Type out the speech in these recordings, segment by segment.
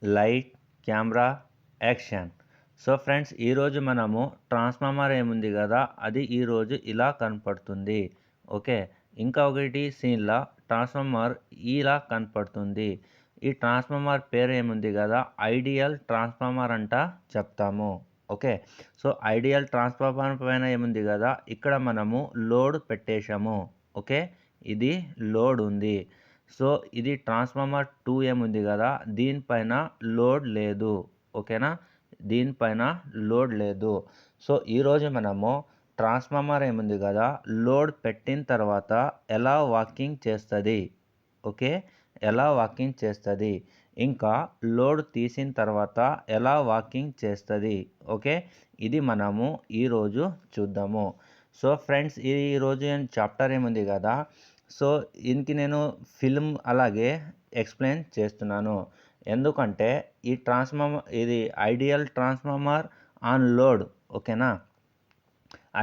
Light, camera, action. So friends, ఈరోజు మనము transformer ఏముంది కదా, అది ఈరోజు ఇలా కనపడుతుంది. ఓకే, ఇంకా ఒకటి సీన్లో ట్రాన్స్ఫార్మర్ ఇలా కనపడుతుంది. ఈ ట్రాన్స్ఫార్మర్ పేరు ఏముంది కదా, ఐడియల్ ట్రాన్స్ఫార్మర్ అంట చెప్తాము. ఓకే, సో ఐడియల్ ట్రాన్స్ఫార్మర్ పైన ఏముంది కదా, ఇక్కడ మనము లోడ్ పెట్టేశాము. ఓకే, ఇది లోడ్ ఉంది. సో ఇది ట్రాన్స్ఫార్మర్ 2 ఏముంది కదా, దీనిపైన లోడ్ లేదు. ఓకేనా, దీనిపైన లోడ్ లేదు. సో ఈరోజు మనము ట్రాన్స్ఫార్మర్ ఏముంది కదా, లోడ్ పెట్టిన తర్వాత ఎలా వర్కింగ్ చేస్తుంది, ఓకే, ఎలా వర్కింగ్ చేస్తుంది, ఇంకా లోడ్ తీసిన తర్వాత ఎలా వర్కింగ్ చేస్తుంది. ఓకే, ఇది మనము ఈరోజు చూద్దాము. సో ఫ్రెండ్స్, ఈరోజు చాప్టర్ ఏముంది కదా, సో దీనికి నేను ఫిల్మ్ అలాగే ఎక్స్ప్లెయిన్ చేస్తున్నాను. ఎందుకంటే ఈ ట్రాన్స్ఫార్మర్, ఇది ఐడియల్ ట్రాన్స్ఫార్మర్ ఆన్ లోడ్. ఓకేనా,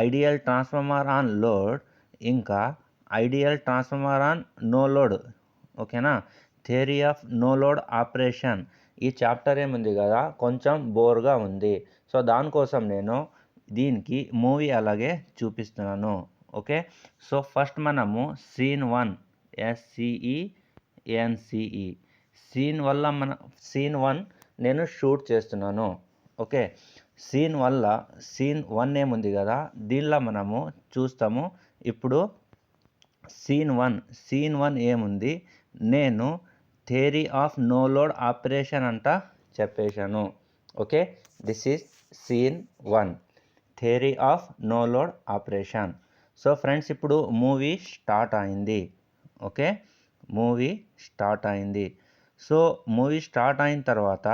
ఐడియల్ ట్రాన్స్ఫార్మర్ ఆన్ లోడ్, ఇంకా ideal transformer on no load. ఓకేనా, theory of no load operation. ఈ చాప్టర్ ఏముంది కదా, కొంచెం బోర్గా ఉంది. సో దానికోసం నేను దీనికి మూవీ అలాగే చూపిస్తున్నాను. ఓకే, సో ఫస్ట్ మనము సీన్ 1, SCENCE సీన్ 1 నేను షూట్ చేస్తున్నాను. ఓకే, సీన్ 1 ఏముంది కదా, దీనిలో మనము చూస్తాము. ఇప్పుడు సీన్ 1 ఏముంది, నేను theory of no load operation అంట చెప్పేశాను. Okay, this is scene 1, theory of no load operation. So friends, ఇప్పుడు మూవీ స్టార్ట్ అయింది. ఓకే, మూవీ స్టార్ట్ అయింది. సో మూవీ స్టార్ట్ అయిన తర్వాత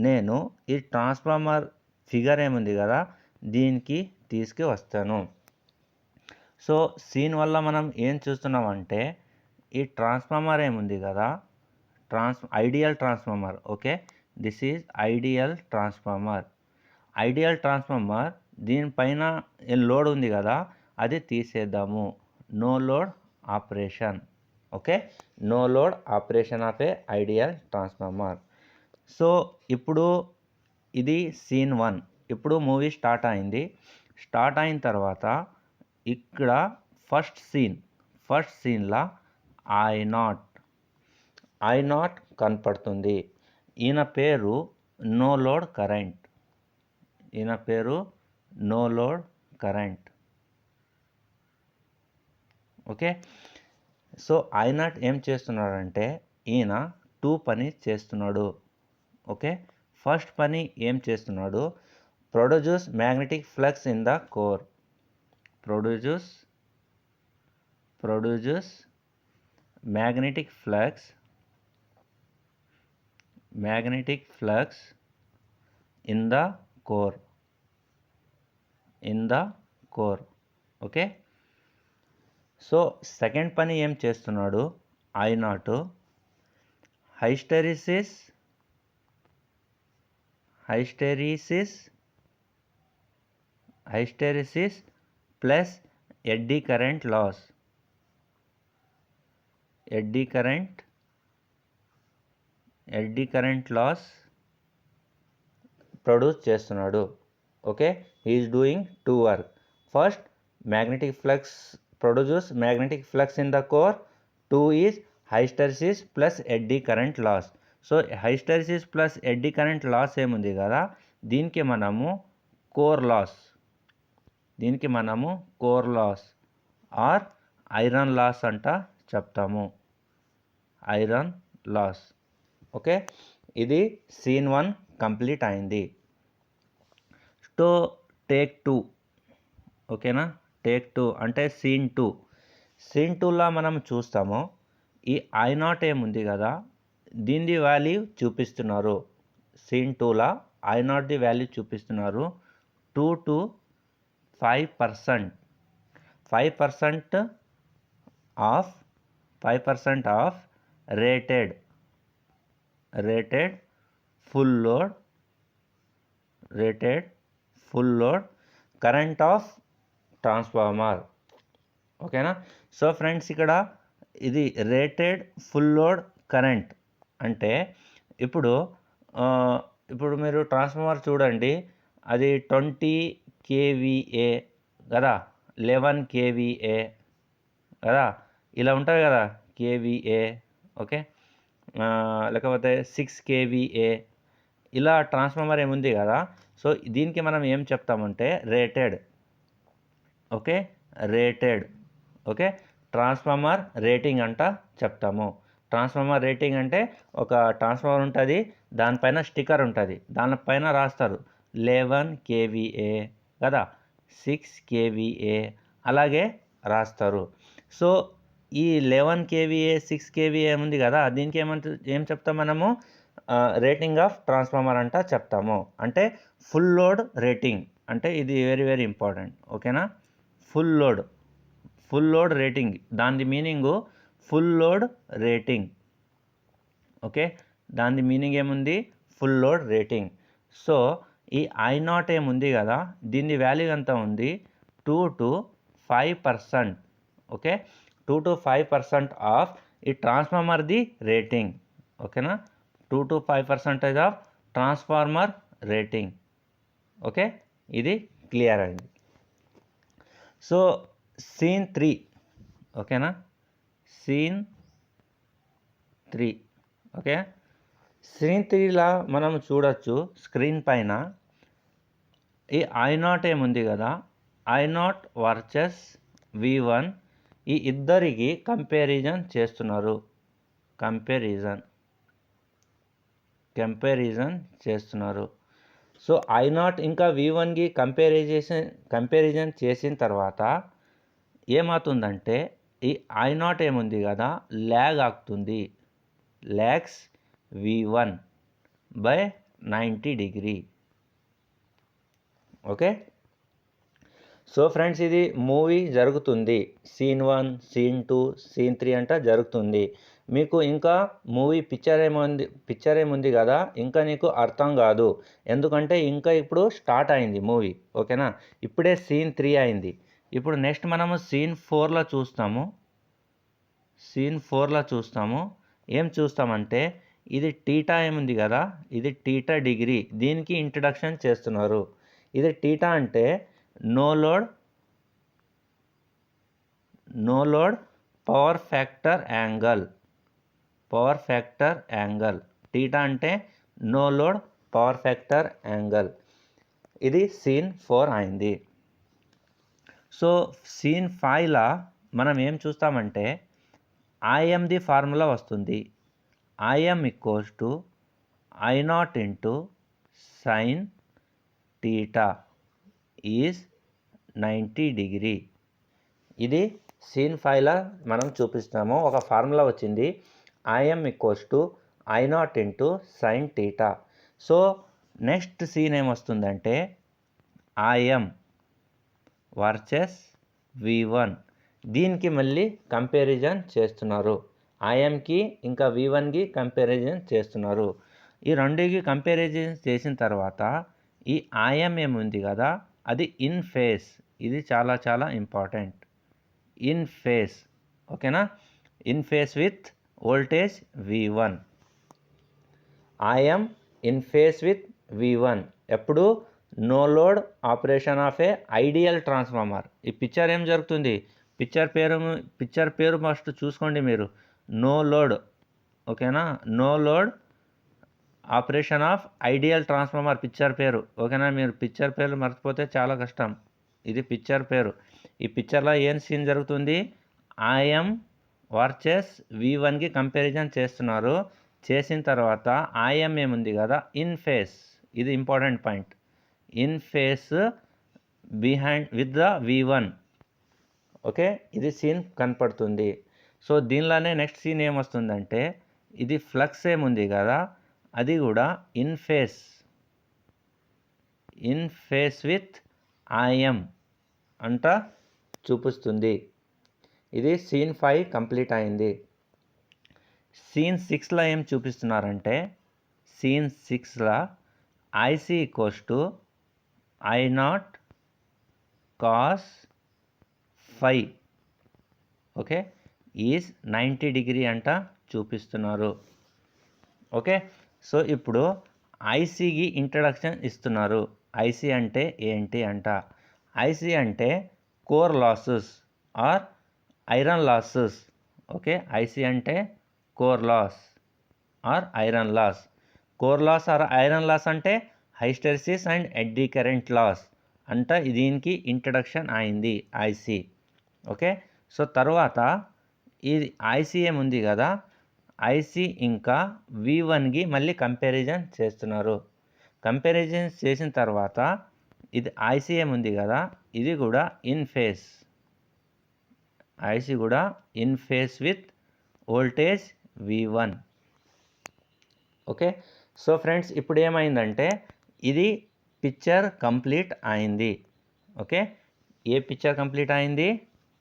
నేను ఈ ట్రాన్స్ఫార్మర్ ఫిగర్ ఏముంది కదా, దీనికి తీసుకువస్తాను. సో సీన్ వల్ల మనం ఏం చూస్తున్నామంటే, ఈ ట్రాన్స్ఫార్మర్ ఏముంది కదా, ideal transformer. Okay, this is ideal transformer. Ideal transformer దీనిపైన లోడ్ ఉంది కదా, అది తీసేద్దాము. No load operation. Okay, no load operation of a ideal transformer. So ఇప్పుడు ఇది సీన్ 1. ఇప్పుడు మూవీ స్టార్ట్ అయింది. స్టార్ట్ అయిన తర్వాత ఇక్కడ ఫస్ట్ సీన్లో ఐ నాట్ కనపడుతుంది. ఈయన పేరు no load current. Okay, so I nought ఏం చేస్తున్నాడంటే, ఈయన 2 పని చేస్తున్నాడు. ఓకే, ఫస్ట్ పని ఏం చేస్తున్నాడు, produce magnetic flux in the core. Produce magnetic flux in the core. Okay, so second పని ఏం చేస్తున్నాడు, I not hysteresis plus eddy current loss produce చేస్తున్నాడు. Okay, is doing 2 work. First, magnetic flux, produce magnetic flux in the core. 2 is hysteresis plus eddy current loss. So hysteresis plus eddy current loss ఏముంది కదా, దీనికి మనము core loss or iron loss అంట చెప్తాము. Iron loss. Okay, ఇది scene 1 complete అయింది. So take 2. ఓకేనా, take 2 అంటే సీన్ 2లో మనం చూస్తాము. ఈ ఐ నాట్ ఏముంది కదా, దీని వాల్యూ చూపిస్తున్నారు. సీన్ 2లో ఐ నాట్ ది వాల్యూ చూపిస్తున్నారు. 2 to 5%. 5% of rated full load current of transformer. ఓకేనా, సో ఫ్రెండ్స్, ఇక్కడ ఇది రేటెడ్ ఫుల్ లోడ్ కరెంట్ అంటే, ఇప్పుడు ఇప్పుడు మీరు ట్రాన్స్ఫార్మర్ చూడండి, అది 20 kVA కదా, 11 kVA కదా, ఇలా ఉంటుంది కదా kVA. ఓకే, లేకపోతే 6 kVA, ఇలా ట్రాన్స్ఫార్మర్ ఏముంది కదా. సో దీనికి మనం ఏం చెప్తామంటే rated. Okay, rated. Okay, transformer rating అంట చెప్తాము. ట్రాన్స్ఫార్మర్ రేటింగ్ అంటే ఒక ట్రాన్స్ఫార్మర్ ఉంటుంది, దానిపైన స్టిక్కర్ ఉంటుంది, దానిపైన రాస్తారు 11 kVA కదా, 6 kVA అలాగే రాస్తారు. సో ఈ 11 kVA 6 kVA ఉంది కదా, దీనికి ఏం చెప్తాం మనము, రేటింగ్ ఆఫ్ ట్రాన్స్ఫార్మర్ అంట చెప్తాము. అంటే ఫుల్ లోడ్ రేటింగ్, అంటే ఇది వెరీ వెరీ ఇంపార్టెంట్. ఓకేనా, ఫుల్ లోడ్ రేటింగ్, దాని meaning full load rating. Okay, దాని మీనింగ్ ఏముంది, ఫుల్ లోడ్ రేటింగ్. సో ఈ I0 ఏముంది కదా, దీని వాల్యూ ఎంత ఉంది, 2 to 5%. ఓకే, 2 to 5% ఆఫ్ ఈ ట్రాన్స్ఫార్మర్ది రేటింగ్. ఓకేనా, 2 to 5% of transformer rating. Okay, ఇది క్లియర్ అయింది. సో సీన్ 3, ఓకేనా, సీన్ 3. ఓకే, సీన్ 3లా మనం చూడొచ్చు స్క్రీన్ పైన ఈ I0 ఏముంది కదా, I0 వర్సెస్ V1, ఈ ఇద్దరికి కంపారిజన్ చేస్తున్నారు. కంపారిజన్ చేస్తున్నారు. సో I0 ఇంకా V1కి కంపారిజన్ చేసిన తర్వాత ఏమవుతుందంటే ఈ I0 ఏముంది కదా ల్యాగ్ ఆగుతుంది, lags V1 by 90 degree. Okay, so friends ఇది మూవీ జరుగుతుంది, సీన్ 1, సీన్ 2, సీన్ 3 అంట జరుగుతుంది. మీకు ఇంకా మూవీ పిక్చర్ ఏముంది కదా, ఇంకా నీకు అర్థం కాదు, ఎందుకంటే ఇంకా ఇప్పుడు స్టార్ట్ అయింది మూవీ. ఓకేనా, ఇప్పుడే సీన్ 3 అయింది. ఇప్పుడు నెక్స్ట్ మనము సీన్ 4లో చూస్తాము. సీన్ 4లో చూస్తాము, ఏం చూస్తామంటే ఇది టీటా ఏముంది కదా, ఇది టీటా డిగ్రీ, దీనికి ఇంట్రడక్షన్ చేస్తున్నారు. ఇది టీటా అంటే no load power factor angle. Theta అంటే no load power factor angle. ఇది సీన్ 4 అయింది. సో సీన్ 5లా మనం ఏం చూస్తామంటే ఐఎంది ఫార్ములా వస్తుంది, IM = I0 into sin theta is 90 degree. ఇది సీన్ 5లా మనం చూపిస్తాము, ఒక ఫార్ములా వచ్చింది, IM = I0 into sin theta. So next scene ఏమొస్తుందంటే IM వర్సెస్ V1, దీనికి మళ్ళీ కంపారిజన్ చేస్తున్నారు. ఐఎంకి ఇంకా V1కి కంపారిజన్ చేస్తున్నారు. ఈ రెండుకి కంపారిజన్ చేసిన తర్వాత ఈ ఐఎం ఏముంది కదా, అది ఇన్ ఫేస్. ఇది చాలా చాలా ఇంపార్టెంట్, ఇన్ ఫేస్. ఓకేనా, in phase with voltage V1. IM in phase with V1 ఎప్పుడు no load operation of a ideal transformer. ఈ పిక్చర్ ఏం జరుగుతుంది, పిక్చర్ పేరు ఫస్ట్ చూసుకోండి మీరు, నో లోడ్. ఓకేనా, no load operation of ideal transformer picture పేరు. ఓకేనా, మీరు పిక్చర్ పేరు మర్చిపోతే చాలా కష్టం. ఇది పిక్చర్ పేరు. ఈ పిక్చర్లో ఏం సీన్ జరుగుతుంది, ఐఎం వర్సెస్ V1కి కంపారిజన్ చేస్తున్నారు. చేసిన తర్వాత ఐఎం ఏముంది కదా ఇన్ ఫేస్, ఇది important point, in phase behind with the V1. Okay, ఇది సీన్ కనపడుతుంది. సో దీనిలోనే నెక్స్ట్ సీన్ ఏమొస్తుందంటే ఇది ఫ్లక్స్ ఏముంది కదా, అది కూడా ఇన్ ఫేస్ విత్ ఐఎం అంట చూపిస్తుంది. ఇది సీన్ 5 కంప్లీట్ అయింది. సీన్ 6లో ఏం చూపిస్తున్నారంటే సీన్ 6లో IC = I0 cos phi. Okay, is 90 degree అంట చూపిస్తున్నారు. ఓకే, సో ఇప్పుడు ఐసీకి ఇంట్రడక్షన్ ఇస్తున్నారు. ఐసీ అంటే ఏంటి అంట. ఐసీ అంటే core losses or iron losses. Okay, IC అంటే core loss or iron loss. Core loss or iron loss అంటే hysteresis and eddy current loss అంట. దీనికి ఇంట్రడక్షన్ అయింది ఐసీ. ఓకే, సో తర్వాత ఇది ఐసీఎం ఉంది కదా, ఐసీ ఇంకా V1కి మళ్ళీ కంపారిజన్ చేస్తున్నారు. కంపారిజన్ చేసిన తర్వాత ఇది ఐసీఎం ఉంది కదా, ఇది కూడా ఇన్ ఫేస్, ఐసీ కూడా in phase with voltage V1. Okay, so friends ఇప్పుడు ఏమైందంటే ఇది పిక్చర్ కంప్లీట్ అయింది. ఓకే, ఏ పిక్చర్ కంప్లీట్ అయింది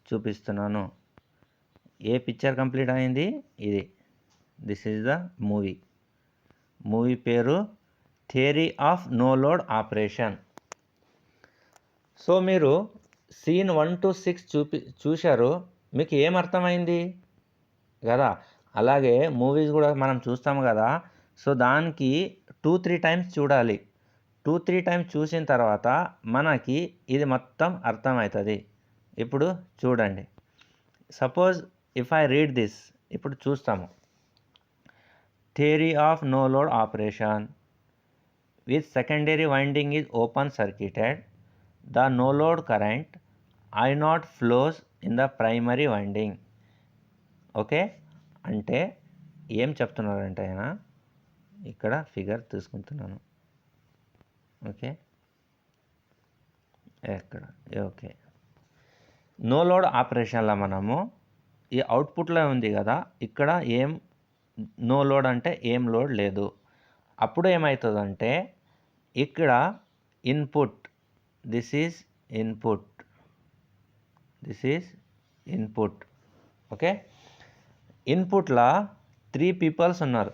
చూపిస్తున్నాను. ఏ పిక్చర్ కంప్లీట్ అయింది, ఇది. దిస్ ఈజ్ ద మూవీ పేరు theory of no load operation. So మీరు సీన్ 1 to 6 చూశారు, మీకు ఏమర్థమైంది కదా. అలాగే మూవీస్ కూడా మనం చూస్తాము కదా, సో దానికి 2-3 టైమ్స్ చూడాలి. 2-3 టైమ్స్ చూసిన తర్వాత మనకి ఇది మొత్తం అర్థమవుతుంది. ఇప్పుడు చూడండి. Suppose if I read this, ఇప్పుడు చూస్తాము. Theory of no load operation with secondary winding is open circuited, the no load current I0 flows in the primary winding. Okay, అంటే ఏం చెప్తున్నారంటే ఆయన ఇక్కడ ఫిగర్ తీసుకుంటున్నాను. ఓకే, ఎక్కడ ఓకే, నో లోడ్ ఆపరేషన్లో మనము ఈ అవుట్పుట్లో ఉంది కదా, ఇక్కడ ఏం నో లోడ్ అంటే ఏం లోడ్ లేదు. అప్పుడు ఏమవుతుందంటే ఇక్కడ input, this is input. Okay, ఇన్పుట్లో 3 పీపుల్స్ ఉన్నారు.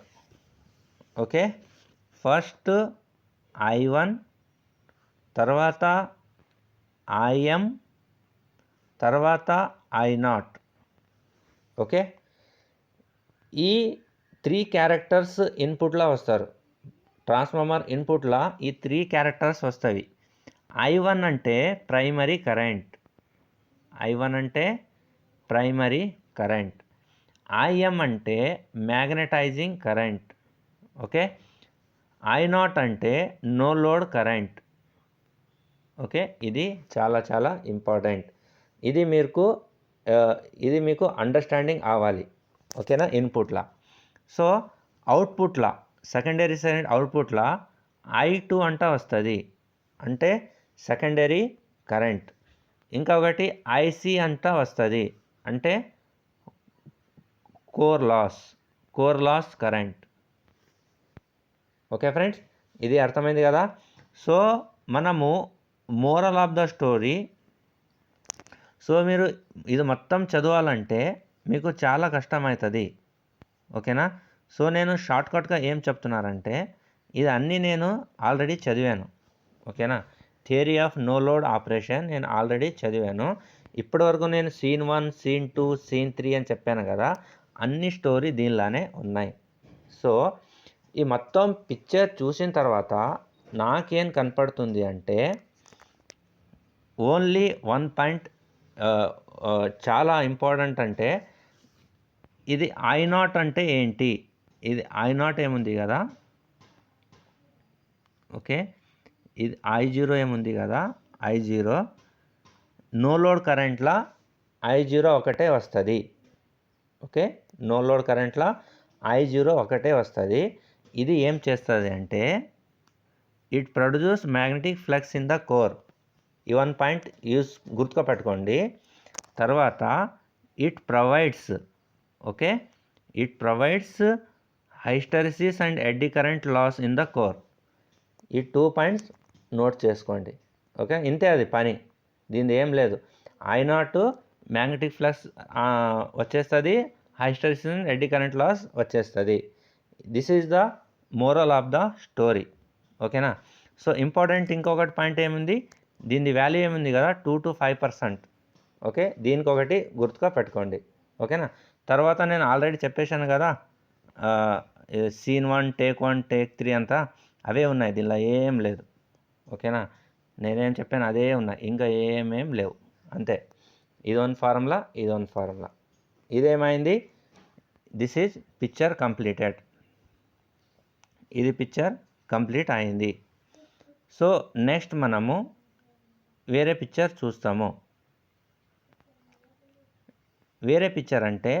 ఓకే, ఫస్ట్ I1, తర్వాత IM, తర్వాత I0. ఓకే, ఈ 3 క్యారెక్టర్స్ ఇన్పుట్లో వస్తారు. ట్రాన్స్ఫార్మర్ ఇన్పుట్లో ఈ 3 క్యారెక్టర్స్ వస్తాయి. I1 అంటే ప్రైమరీ కరెంట్, IM అంటే మ్యాగ్నెటైజింగ్ కరెంట్. ఓకే, I0 అంటే నో లోడ్ కరెంట్. ఓకే, ఇది చాలా చాలా ఇంపార్టెంట్. ఇది మీకు అండర్స్టాండింగ్ అవ్వాలి. ఓకేనా. ఇన్పుట్లా. సో అవుట్పుట్లా, సెకండరీ సైడ్ అవుట్పుట్లా I2 అంట వస్తుంది, అంటే సెకండరీ కరెంట్. ఇంకొకటి IC అంట వస్తుంది, అంటే core loss current. Okay friends, ఇది అర్థమైంది కదా. సో మనము moral of the story, so మీరు ఇది మొత్తం చదవాలంటే మీకు చాలా కష్టమవుతుంది. ఓకేనా. సో నేను షార్ట్కట్గా ఏం చెప్తున్నారంటే ఇది అన్నీ నేను ఆల్రెడీ చదివాను. ఓకేనా. Theory of no load operation నేను ఆల్రెడీ చదివాను. ఇప్పటివరకు నేను సీన్ 1, సీన్ 2, సీన్ 3 అని చెప్పాను కదా, అన్ని స్టోరీ దీనిలానే ఉన్నాయి. సో ఈ మొత్తం పిక్చర్ చూసిన తర్వాత నాకేం కనపడుతుంది అంటే ఓన్లీ 1 పాయింట్ చాలా ఇంపార్టెంట్. అంటే ఇది I0 అంటే ఏంటి, ఇది I0 ఏముంది కదా, ఓకే, ఇది I0 ఏముంది కదా, I0 నో లోడ్ కరెంట్లో I0 ఒకటే వస్తుంది. ఓకే, నో లోడ్ కరెంట్లో I0 ఒకటే వస్తుంది. ఇది ఏం చేస్తుంది అంటే it produce magnetic flux in the core. ఈ 1 పాయింట్ గుర్తుగా పెట్టుకోండి. తర్వాత it provides hysteresis and eddy current loss in the core. ఈ 2 పాయింట్స్ నోట్ చేసుకోండి. ఓకే, ఇంతే, అది పని, దీనిది ఏం లేదు. I0 మ్యాగ్నెటిక్ ఫ్లక్స్ వచ్చేస్తుంది, హైస్టెరిసిస్ అండ్ ఎడ్డీ కరెంట్ లాస్ వచ్చేస్తుంది. This is the moral of the story. ఓకేనా. సో ఇంపార్టెంట్ ఇంకొకటి పాయింట్ ఏముంది, దీని వాల్యూ ఏముంది కదా, 2 to 5%. ఓకే, దీనికి ఒకటి గుర్తుగా పెట్టుకోండి. ఓకేనా. తర్వాత నేను ఆల్రెడీ చెప్పేశాను కదా, సీన్ 1, టేక్ 1, టేక్ 3 అంతా. అవే ఉన్నాయి, దీనిలో ఏం లేదు. ఓకేనా, నేనేం చెప్పాను అదే ఉన్నాయి, ఇంకా ఏమేం లేవు, అంతే. ఇదొన్ ఫార్ములా, ఇదొన్ ఫార్ములా. ఇదేమైంది, దిస్ ఈజ్ పిక్చర్ కంప్లీటెడ్. ఇది పిక్చర్ కంప్లీట్ అయింది. సో నెక్స్ట్ మనము వేరే పిక్చర్ చూస్తాము. వేరే పిక్చర్ అంటే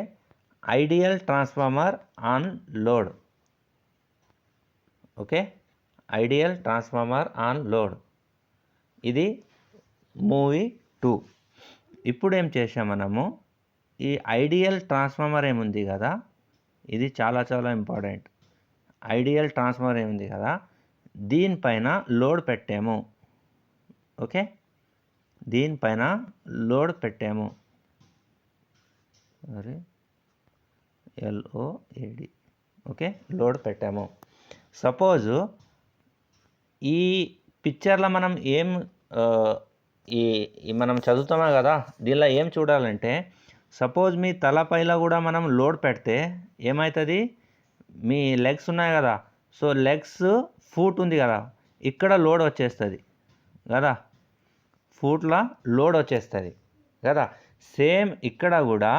ideal transformer on load. Okay, ideal transformer on load. ఇది మూవీ 2. ఇప్పుడు ఏం చేసాం మనము, ఈ ఐడియల్ ట్రాన్స్ఫార్మర్ ఏముంది కదా, ఇది చాలా చాలా ఇంపార్టెంట్. ఐడియల్ ట్రాన్స్ఫార్మర్ ఏముంది కదా, దీనిపైన లోడ్ పెట్టాము. ఓకే, దీనిపైన లోడ్ పెట్టాము. LOAD. ఓకే, లోడ్ పెట్టాము. సపోజు ఈ పిక్చర్లో మనం ఏం మనం చదువుతామా కదా, దీనిలో ఏం చూడాలంటే, సపోజ్ మీ తలపైన కూడా మనం లోడ్ పెడితే ఏమవుతుంది, మీ లెగ్స్ ఉన్నాయి కదా, సో లెగ్స్ ఫూట్ ఉంది కదా, ఇక్కడ లోడ్ వచ్చేస్తుంది కదా, ఫూట్లో లోడ్ వచ్చేస్తుంది కదా. సేమ్ ఇక్కడ కూడా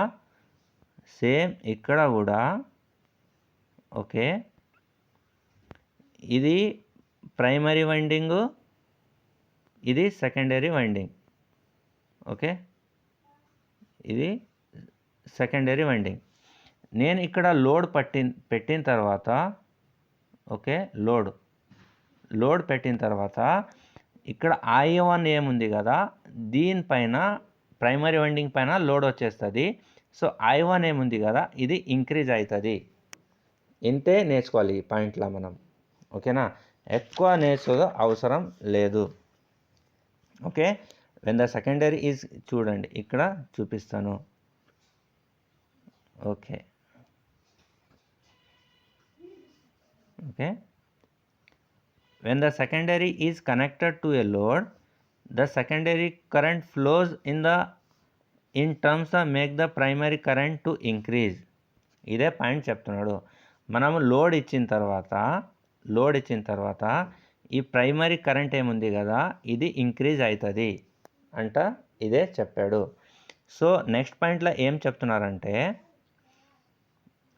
ఓకే, ఇది ప్రైమరీ వైండింగు, ఇది సెకండరీ వైండింగ్. ఓకే, ఇది సెకండరీ వైండింగ్. నేను ఇక్కడ లోడ్ పెట్టిన తర్వాత, ఓకే, లోడ్ పెట్టిన తర్వాత ఇక్కడ I1 ఏముంది కదా, దీనిపైన ప్రైమరీ వైండింగ్ పైన లోడ్ వచ్చేస్తుంది. సో I1 ఏముంది కదా, ఇది ఇంక్రీజ్ అవుతుంది. ఇంతే నేర్చుకోవాలి ఈ పాయింట్లో మనం. ఓకేనా, ఎక్కువ నేర్చుకో అవసరం లేదు. Okay, when the secondary is, చూడండి ఇక్కడ చూపిస్తాను. Okay, when the secondary is connected to a load, the secondary current flows in terms of make the primary current to increase. ఇదే పాయింట్ చెప్తున్నాడు. మనము లోడ్ ఇచ్చిన తర్వాత ఈ ప్రైమరీ కరెంట్ ఏముంది కదా, ఇది ఇంక్రీజ్ అవుతుంది అంట, ఇదే చెప్పాడు. సో నెక్స్ట్ పాయింట్లో ఏం చెప్తున్నారంటే,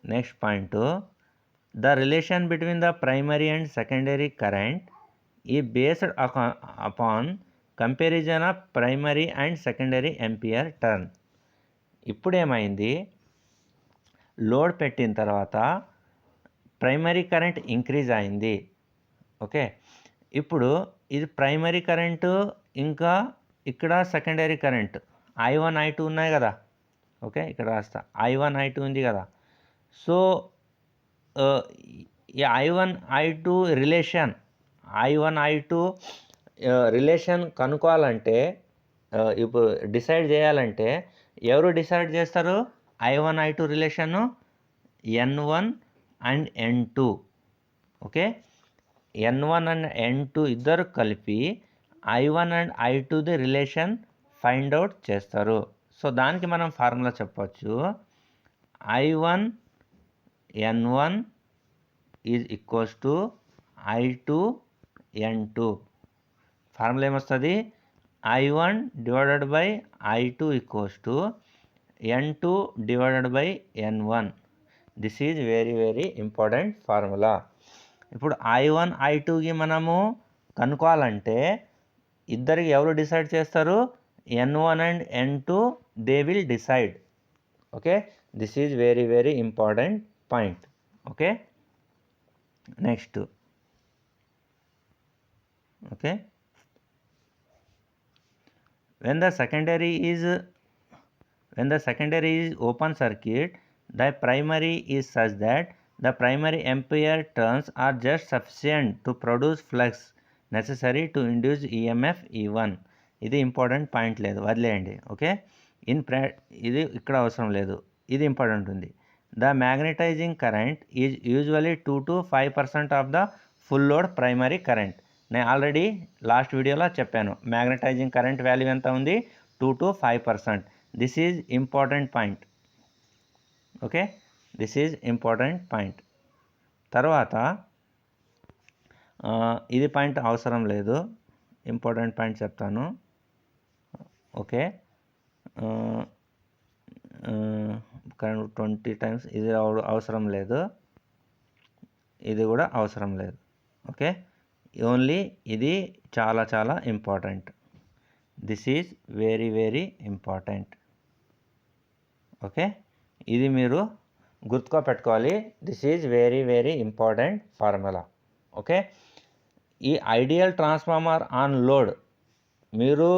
next point, the relation between the primary and secondary current is based upon comparison of primary and secondary ampere turn. ఇప్పుడు ఏమైంది, లోడ్ పెట్టిన తర్వాత ప్రైమరీ కరెంట్ ఇంక్రీజ్ అయింది. ఓకే, ఇప్పుడు ఇది ప్రైమరీ కరెంటు, ఇంకా ఇక్కడ సెకండరీ కరెంట్ I1 I2 ఉన్నాయి కదా. ఓకే, ఇక్కడ రాస్తా, I1 I2 ఉంది కదా. సో ఈ I1 I2 రిలేషన్ కనుక్కోవాలంటే, ఇప్పుడు డిసైడ్ చేయాలంటే ఎవరు డిసైడ్ చేస్తారు, I1 I2 relation N1 and N2. Okay, N1 and N2 ఇద్దరు కలిపి I1 అండ్ I2ది రిలేషన్ ఫైండ్ అవుట్ చేస్తారు. సో దానికి మనం ఫార్ములా చెప్పచ్చు, I1 N1 is equals to I2 N2. Formula ఏమొస్తుంది, I1 divided by I2 equals to N2 divided by N1. This is very very important formula. ఇప్పుడు I1 I2కి మనము కనుక్కోవాలంటే ఇద్దరికి ఎవరు డిసైడ్ చేస్తారు, N1 and N2 they will decide. Okay, this is very very important point. Okay, next. Okay, when the secondary is open circuit, the primary is such that the primary ampere turns are just sufficient to produce flux necessary to induce EMF E1. ఇది important point, లేదు వదిలేయండి. Okay, ఇది ఇక్కడ అవసరం లేదు, ఇది important ఉంది. The magnetising current is usually 2 to 5% of the full load primary current. నేను ఆల్రెడీ లాస్ట్ వీడియోలో చెప్పాను, మ్యాగ్నెటైజింగ్ కరెంట్ వాల్యూ ఎంత ఉంది, 2 to 5%. This is important point. Okay, this is important point. తర్వాత ఇది పాయింట్ అవసరం లేదు, ఇంపార్టెంట్ పాయింట్ చెప్తాను. ఓకే, 20 టైమ్స్ ఇది అవసరం లేదు, ఇది కూడా అవసరం లేదు. ఓకే, ఓన్లీ ఇది చాలా చాలా important. This is very very important. Okay, ఇది మీరు గుర్తుగా పెట్టుకోవాలి. This is very very important formula. Okay, ఈ ఐడియల్ ట్రాన్స్ఫార్మర్ ఆన్ లోడ్ మీరు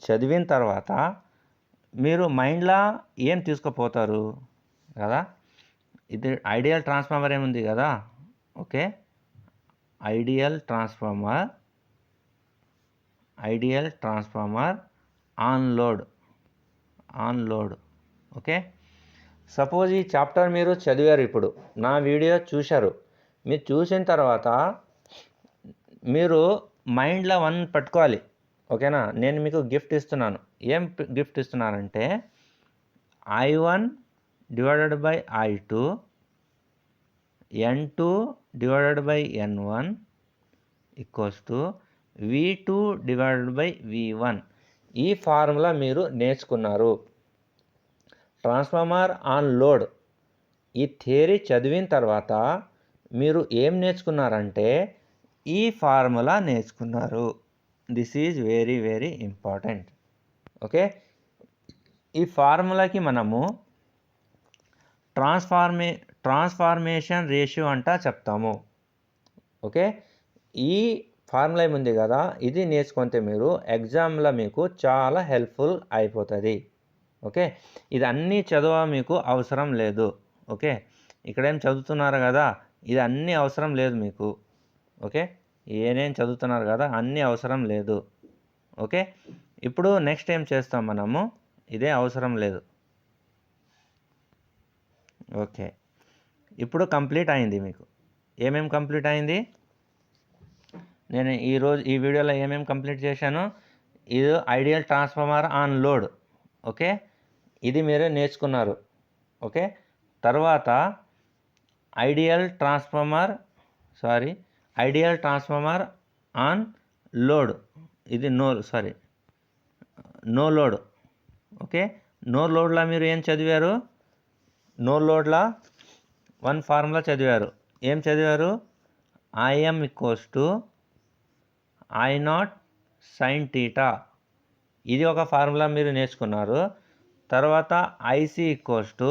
చదివిన తర్వాత మీరు మైండ్లో ఏం తీసుకుపోతారు కదా, ఇది ఐడియల్ ట్రాన్స్ఫార్మర్ ఏముంది కదా. Okay, ideal transformer on load. Okay, suppose ఈ చాప్టర్ మీరు చదివారు, ఇప్పుడు నా వీడియో చూశారు. మీరు చూసిన తర్వాత మీరు మైండ్లో వన్ పట్టుకోవాలి. ఓకేనా, నేను మీకు గిఫ్ట్ ఇస్తున్నాను. ఏం గిఫ్ట్ ఇస్తున్నానంటే I1 divided by I2 N2 divided by N1 equals to V2 divided by V1. ఈ ఫార్ములా మీరు నేర్చుకున్నారు. ట్రాన్స్ఫార్మర్ ఆన్ లోడ్ ఈ థియరీ చదివిన తర్వాత మీరు ఏం నేర్చుకున్నారంటే ఈ ఫార్ములా నేర్చుకున్నారు. This is very very important. Okay, ఈ ఫార్ములాకి మనము ట్రాన్స్ఫార్మేషన్ రేషియో అంటా చెప్తాము. ఓకే, ఈ ఫార్ములా ఏముంది కదా, ఇది నేర్చుకుంటే మీరు ఎగ్జామ్లో మీకు చాలా హెల్ప్ఫుల్ అయిపోతుంది. ఓకే, ఇది అన్నీ మీకు అవసరం లేదు. ఓకే, ఇక్కడేం చదువుతున్నారు కదా, ఇది అన్నీ అవసరం లేదు మీకు. ఓకే, ఏనేం చదువుతున్నారు కదా అన్నీ అవసరం లేదు. ఓకే, ఇప్పుడు నెక్స్ట్ ఏం చేస్తాం మనము, ఇదే అవసరం లేదు. ఓకే, ఇప్పుడు కంప్లీట్ అయింది మీకు. ఏమేమి కంప్లీట్ అయింది, నేను ఈరోజు ఈ వీడియోలో ఏమేమి కంప్లీట్ చేశాను. ఇది ideal transformer on load. Okay, ఇది మీరు నేర్చుకున్నారు. ఓకే, తర్వాత ఐడియల్ ట్రాన్స్ఫార్మర్ ఆన్ లోడ్, ఇది నో లోడ్. ఓకే, నో లోడ్లో మీరు ఏం చదివారు, నో లోడ్లో వన్ ఫార్ములా చదివారు. ఏం చదివారు, IM equals to I0 sin θ. ఇది ఒక ఫార్ములా మీరు నేర్చుకున్నారు. తర్వాత IC equals to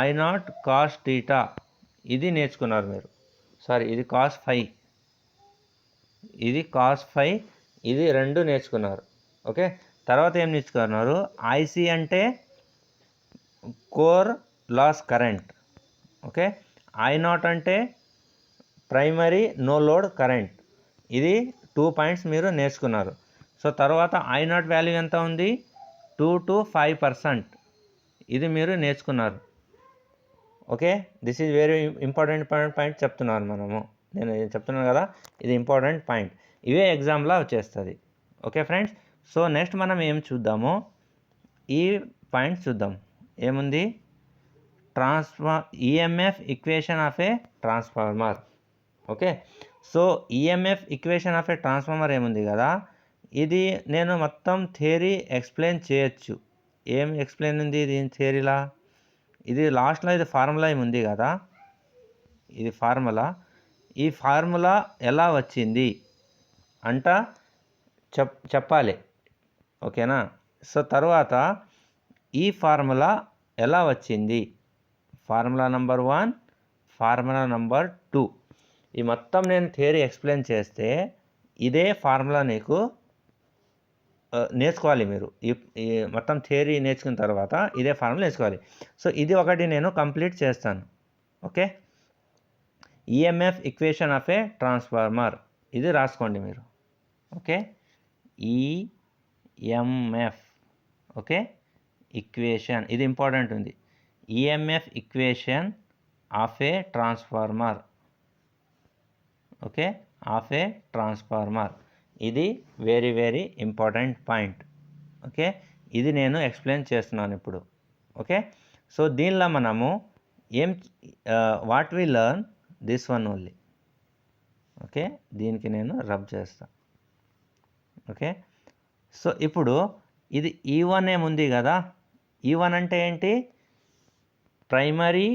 I0 cos θ. ఇది నేర్చుకున్నారు మీరు. ఇది cos φ, ఇది రెండు నేర్చుకున్నారు. ఓకే, తర్వాత ఏం నేర్చుకున్నారు, IC అంటే core loss current. Okay, I0 అంటే ప్రైమరీ నో లోడ్ కరెంట్. ఇది 2 పాయింట్స్ మీరు నేర్చుకున్నారు. సో తర్వాత I0 వాల్యూ ఎంత ఉంది, 2 to 5%. ఇది మీరు నేర్చుకున్నారు. Okay, this is very important point చెప్తున్నాను మనము. నేను చెప్తున్నాను కదా, ఇది ఇంపార్టెంట్ పాయింట్. ఇవే ఎగ్జామ్లో వచ్చేస్తుంది. ఓకే ఫ్రెండ్స్, సో నెక్స్ట్ మనం ఏం చూద్దాము, ఈ పాయింట్స్ చూద్దాం. ఏముంది, EMF equation of a transformer. Okay, so EMF equation of a transformer ఏముంది కదా, ఇది నేను మొత్తం థియరీ ఎక్స్ప్లెయిన్ చేయొచ్చు. ఏం ఎక్స్ప్లెయిన్ ఉంది దీని థియరీలా, ఇది లాస్ట్లో ఇది ఫార్ములా ఏముంది కదా, ఇది ఫార్ములా. ఈ ఫార్ములా ఎలా వచ్చింది అంట చెప్పాలి. ఓకేనా, సో తర్వాత ఈ ఫార్ములా ఎలా వచ్చింది, ఫార్ములా నెంబర్ 1, ఫార్ములా నెంబర్ 2, ఈ మొత్తం నేను థియరీ ఎక్స్ప్లెయిన్ చేస్తే ఇదే ఫార్ములా నీకు నేర్చుకోవాలి. మీరు ఈ మొత్తం థియరీ నేర్చుకున్న తర్వాత ఇదే ఫార్ములా నేర్చుకోవాలి. సో ఇది ఒకటి నేను కంప్లీట్ చేస్తాను. Okay, EMF equation of a transformer, ఇది రాసుకోండి మీరు. ఓకే, EMF ఓకే ఈక్వేషన్, ఇది ఇంపార్టెంట్ ఉంది. EMF equation of a transformer. Okay, of a transformer, ఇది very very important point. Okay, ఇది నేను ఎక్స్ప్లెయిన్ చేస్తున్నాను ఇప్పుడు. ఓకే, సో దీనిలో మనము ఏం what we learn this one only. Okay, దీనికి నేను రబ్ చేస్తా. ఓకే, సో ఇప్పుడు ఇది E1 ఏముంది కదా, E1 అంటే ఏంటి? Primary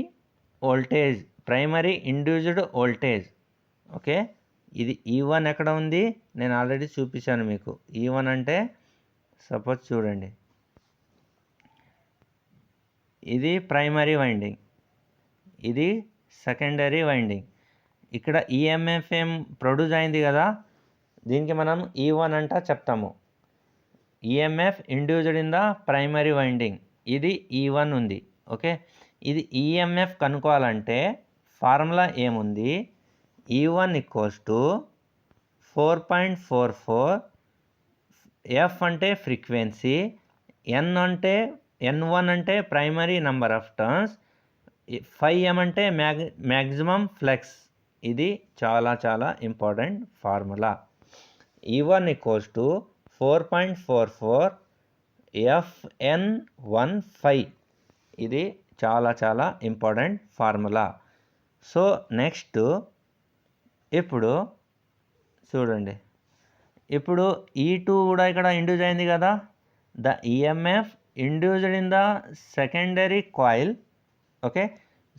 voltage, primary induced voltage. Okay, ఇది E1 ఎక్కడ ఉంది? నేను ఆల్రెడీ చూపించాను మీకు. E1 అంటే సపోజ్ చూడండి, ఇది ప్రైమరీ వైండింగ్, ఇది సెకండరీ వైండింగ్. ఇక్కడ ఈఎంఎఫ్ ఏం ప్రొడ్యూస్ అయింది కదా, దీనికి మనం E1 అంట చెప్తాము. EMF induced in the primary winding, ఇది E1 ఉంది. ఓకే, ఇది ఈఎంఎఫ్ కనుక్కోవాలంటే ఫార్ములా ఏముంది? E1 = 4.44, ఎఫ్ అంటే ఫ్రీక్వెన్సీ, N1 అంటే primary number of turns, 5M అంటే మ్యాక్సిమం ఫ్లెక్స్. ఇది చాలా చాలా ఇంపార్టెంట్ ఫార్ములా. E1 = 4.44 FN15. ఇది చాలా చాలా ఇంపార్టెంట్ ఫార్ములా. సో నెక్స్ట్ ఇప్పుడు చూడండి, ఇప్పుడు E2 కూడా ఇక్కడ ఇండ్యూస్ అయింది కదా, the EMF induced in the secondary coil. Okay,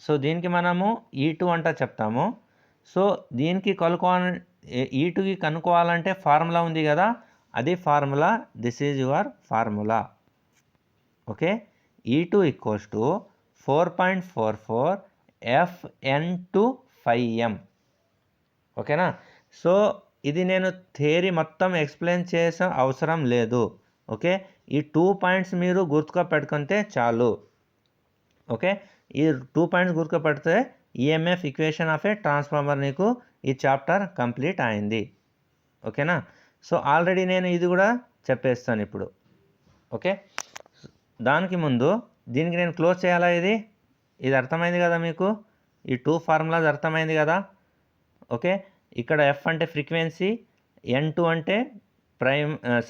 so దీనికి మనము E2 అంట చెప్తాము. సో దీనికి E2కి కనుక్కోవాలంటే ఫార్ములా ఉంది కదా, అది formula. This is your formula. Okay, E2 = 4.44 FN25M. ఓకేనా? సో ఇది నేను థియరీ మొత్తం ఎక్స్ప్లెయిన్ చేసే అవసరం లేదు. ఓకే, ఈ 2 పాయింట్స్ మీరు గుర్తుగా పెట్టుకుంటే చాలు. ఓకే, ఈ 2 పాయింట్స్ గుర్తుగా పెడితే EMF equation of a transformer నీకు ఈ చాప్టర్ కంప్లీట్ అయింది. ఓకేనా? సో ఆల్రెడీ నేను ఇది కూడా చెప్పేస్తాను ఇప్పుడు. ఓకే, దానికి ముందు దీనికి నేను క్లోజ్ చేయాలా? ఇది అర్థమైంది కదా మీకు? ఈ 2 ఫార్ములాస్ అర్థమైంది కదా? ఓకే, ఇక్కడ ఎఫ్ అంటే ఫ్రీక్వెన్సీ, N2 అంటే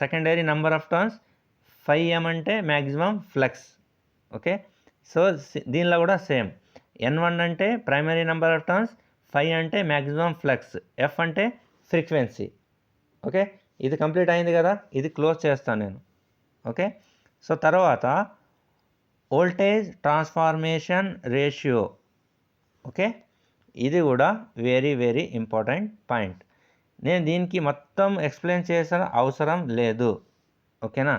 secondary number of turns, 5M అంటే మ్యాక్సిమం ఫ్లెక్స్. ఓకే, సో దీనిలో కూడా సేమ్. N1 అంటే ప్రైమరీ నెంబర్ ఆఫ్ టర్న్స్, 5 అంటే మ్యాక్సిమం ఫ్లెక్స్, ఎఫ్ అంటే ఫ్రీక్వెన్సీ. ఓకే, ఇది కంప్లీట్ అయింది కదా, ఇది క్లోజ్ చేస్తాను నేను. ఓకే, సో తర్వాత వోల్టేజ్ ట్రాన్స్ఫార్మేషన్ రేషియో. ఓకే, ఇది కూడా వెరీ వెరీ ఇంపార్టెంట్ పాయింట్. నేను దీనికి మొత్తం ఎక్స్ప్లెయిన్ చేసిన అవసరం లేదు. ఓకేనా?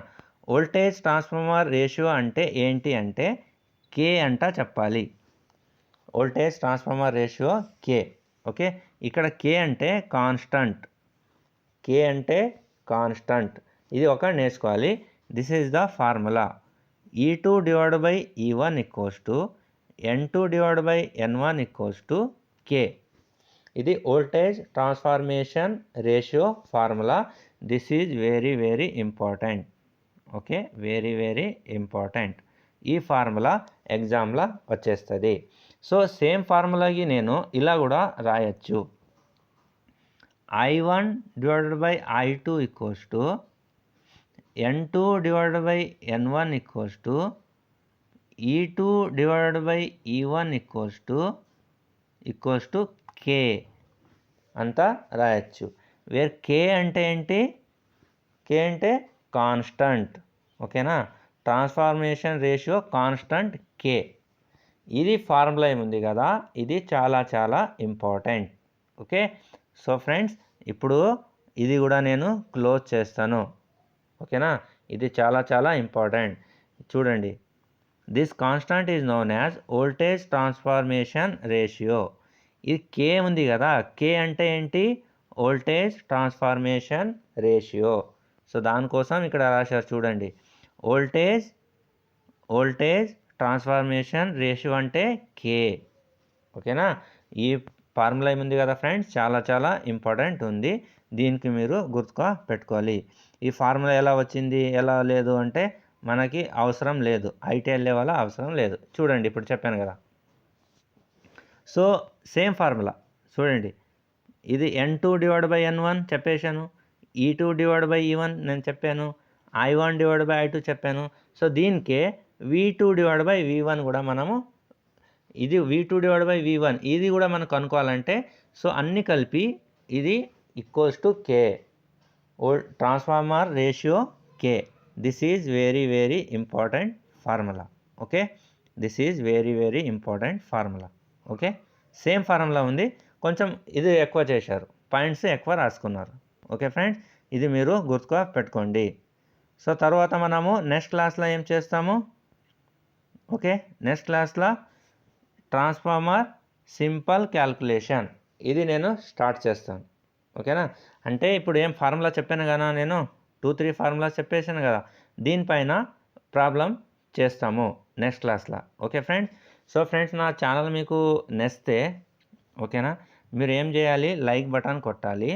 వోల్టేజ్ ట్రాన్స్ఫార్మర్ రేషియో అంటే ఏంటి అంటే K అంట చెప్పాలి. Voltage transformer ratio K. Okay, ఇక్కడ K అంటే కాన్స్టంట్. K అంటే కాన్స్టంట్, ఇది ఒక నేర్చుకోవాలి. This is the formula. E2/E1 = N2/N1 = K. ఇది voltage transformation ratio formula. This is very very important. Okay, very very important. ఈ ఫార్ములా ఎగ్జామ్లో వచ్చేస్తుంది. సో సేమ్ ఫార్ములాకి నేను ఇలా కూడా రాయొచ్చు. I1/I2 = N2/N1 = E2/E1 = K అంతా రాయొచ్చు. వేర్ K అంటే ఏంటి? K అంటే కాన్స్టంట్. ఓకేనా? Transformation ratio constant K. ఇది ఫార్ములా ఏముంది కదా, ఇది చాలా చాలా ఇంపార్టెంట్. ఓకే, సో ఫ్రెండ్స్ ఇప్పుడు ఇది కూడా నేను క్లోజ్ చేస్తాను. ఓకేనా? ఇది చాలా చాలా ఇంపార్టెంట్. చూడండి, this constant is known as voltage transformation ratio. ఇది K ఉంది కదా, K అంటే ఏంటి? Voltage transformation ratio. సో దానికోసం ఇక్కడ రాశారు చూడండి, వోల్టేజ్ ట్రాన్స్ఫార్మేషన్ రేషియో అంటే K. ఓకేనా? ఈ ఫార్ములా ఏముంది కదా ఫ్రెండ్స్, చాలా చాలా ఇంపార్టెంట్ ఉంది. దీనికి మీరు గుర్తుగా పెట్టుకోవాలి. ఈ ఫార్ములా ఎలా వచ్చింది, ఎలా లేదు అంటే మనకి అవసరం లేదు, ఐటీఎల్ లెవెల్ అవసరం లేదు. చూడండి, ఇప్పుడు చెప్పాను కదా. సో సేమ్ ఫార్ములా చూడండి, ఇది N2/N1 చెప్పేశాను, E2/E1 నేను చెప్పాను, I1/I2 చెప్పాను. సో దీనికే V2/V1 కూడా మనము ఇది V2/V1 ఇది కూడా మనం కనుక్కోవాలంటే సో అన్నీ కలిపి ఇది equals to K, transformer ratio K. This is very very important formula. Okay, this is very very important formula. Okay, same formula ఉంది, కొంచెం ఇది ఎక్కువ చేశారు, పాయింట్స్ ఎక్కువ రాసుకున్నారు. ఓకే ఫ్రెండ్స్, ఇది మీరు గుర్తుగా పెట్టుకోండి. సో తర్వాత మనము నెక్స్ట్ క్లాస్లో ఏం చేస్తాము? ఓకే, నెక్స్ట్ క్లాస్లో ట్రాన్స్ఫార్మర్ సింపుల్ క్యాల్కులేషన్ ఇది నేను స్టార్ట్ చేస్తాను. ఓకేనా, అంటే ఇప్పుడు ఏం ఫార్ములా చెప్పాను కదా, నేను 2-3 ఫార్ములాస్ చెప్పేసాను కదా, దీనిపైన ప్రాబ్లం చేస్తాము నెక్స్ట్ క్లాస్లో. ఓకే ఫ్రెండ్స్, సో ఫ్రెండ్స్ నా ఛానల్ మీకు నచ్చితే ఓకేనా, మీరు ఏం చేయాలి, లైక్ బటన్ కొట్టాలి.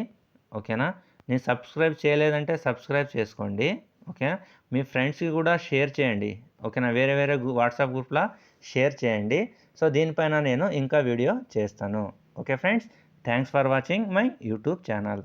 ఓకేనా, నేను సబ్స్క్రైబ్ చేయలేదంటే సబ్స్క్రైబ్ చేసుకోండి. ఓకేనా, మీ ఫ్రెండ్స్కి కూడా షేర్ చేయండి. ఓకేనా, వేరే వేరే వాట్సాప్ గ్రూప్లో షేర్ చేయండి. సో దీనిపైన నేను ఇంకా వీడియో చేస్తాను. Okay friends, thanks for watching my YouTube channel.